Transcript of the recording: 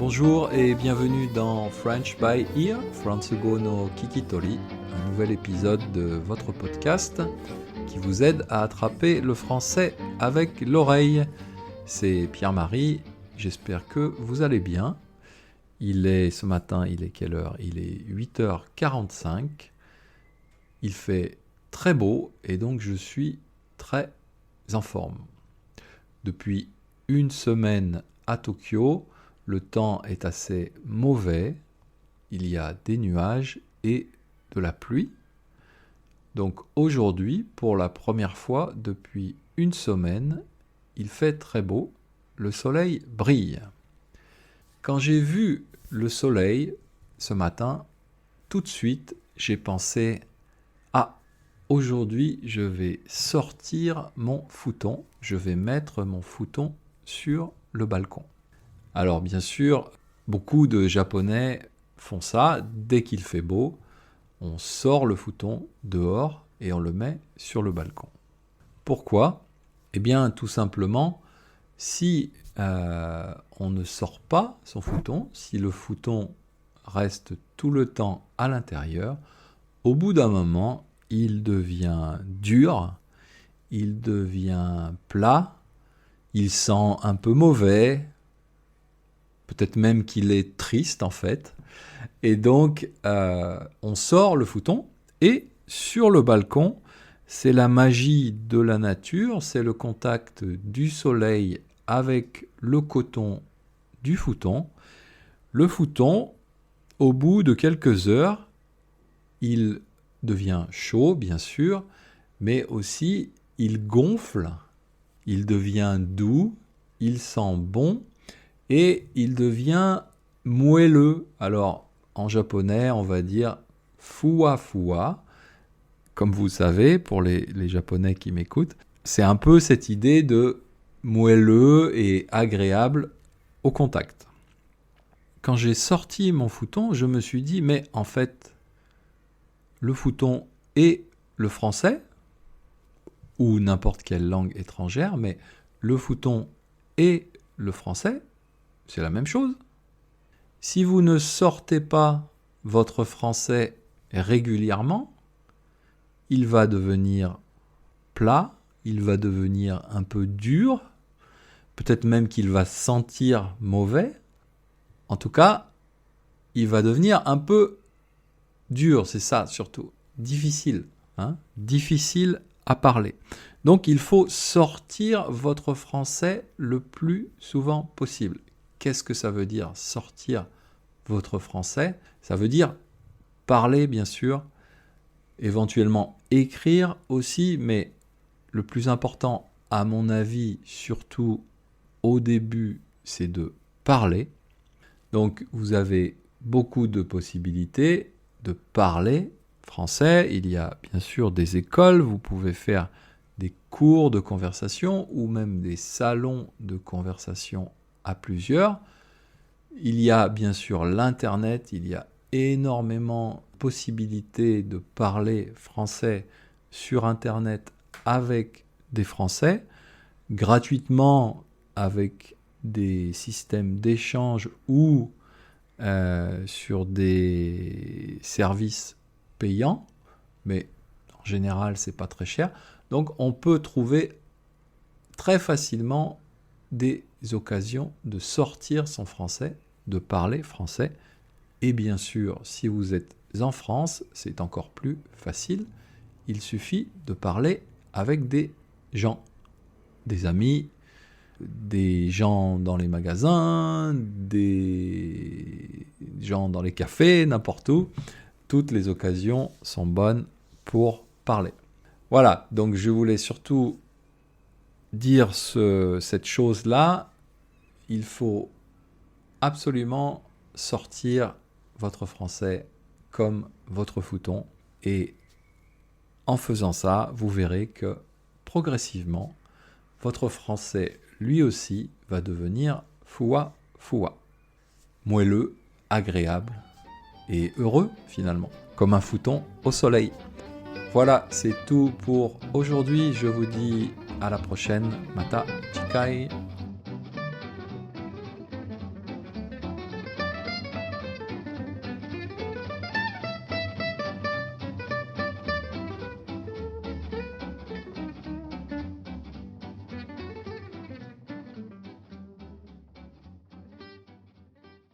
Bonjour et bienvenue dans French by Ear, Fransugo no Kikitori, un nouvel épisode de votre podcast qui vous aide à attraper le français avec l'oreille. C'est Pierre-Marie, j'espère que vous allez bien. Ce matin, il est quelle heure ? Il est 8h45. Il fait très beau et donc je suis très en forme. Depuis une semaine à Tokyo, le temps est assez mauvais. Il y a des nuages et de la pluie. Donc aujourd'hui, pour la première fois depuis une semaine, il fait très beau. Le soleil brille. Quand j'ai vu le soleil ce matin, tout de suite, j'ai pensé « Ah, aujourd'hui, je vais sortir mon futon. Je vais mettre mon futon sur le balcon. » Alors bien sûr, beaucoup de Japonais font ça. Dès qu'il fait beau, on sort le futon dehors et on le met sur le balcon. Pourquoi ? Eh bien, tout simplement, si on ne sort pas son futon, si le futon reste tout le temps à l'intérieur, au bout d'un moment, il devient dur, il devient plat, il sent un peu mauvais, peut-être même qu'il est triste en fait. Et donc, on sort le futon et sur le balcon, c'est la magie de la nature, c'est le contact du soleil avec le coton du futon. Le futon, au bout de quelques heures, il devient chaud, bien sûr, mais aussi il gonfle, il devient doux, il sent bon et il devient moelleux. Alors, en japonais, on va dire fuwa fuwa. Comme vous savez, pour les Japonais qui m'écoutent, c'est un peu cette idée de moelleux et agréable au contact. Quand j'ai sorti mon futon, je me suis dit, mais en fait, le futon et le français, ou n'importe quelle langue étrangère, mais le futon et le français, c'est la même chose. Si vous ne sortez pas votre français régulièrement, il va devenir plat, il va devenir un peu dur, peut-être même qu'il va sentir mauvais. En tout cas, il va devenir un peu dur, c'est ça surtout, difficile, difficile à parler. Donc il faut sortir votre français le plus souvent possible. Qu'est-ce que ça veut dire sortir votre français ? Ça veut dire parler bien sûr, éventuellement écrire aussi, mais le plus important à mon avis, surtout au début, c'est de parler. Donc vous avez beaucoup de possibilités de parler français. Il y a bien sûr des écoles, vous pouvez faire des cours de conversation ou même des salons de conversation à plusieurs. Il y a bien sûr l'Internet, il y a énormément de possibilités de parler français sur Internet avec des Français, gratuitement avec des systèmes d'échange ou sur des services payants, mais en général, c'est pas très cher. Donc, on peut trouver très facilement des occasions de sortir son français, de parler français. Et bien sûr, si vous êtes en France, c'est encore plus facile. Il suffit de parler avec des gens, des amis, des gens dans les magasins, des gens dans les cafés, n'importe où. Toutes les occasions sont bonnes pour parler. Voilà, donc je voulais surtout dire cette chose-là. Il faut absolument sortir votre français comme votre futon. Et en faisant ça, vous verrez que progressivement, votre français, lui aussi, va devenir fuwa fuwa. Moelleux, agréable et heureux finalement, comme un futon au soleil. Voilà, c'est tout pour aujourd'hui. Je vous dis à la prochaine. Mata chikai.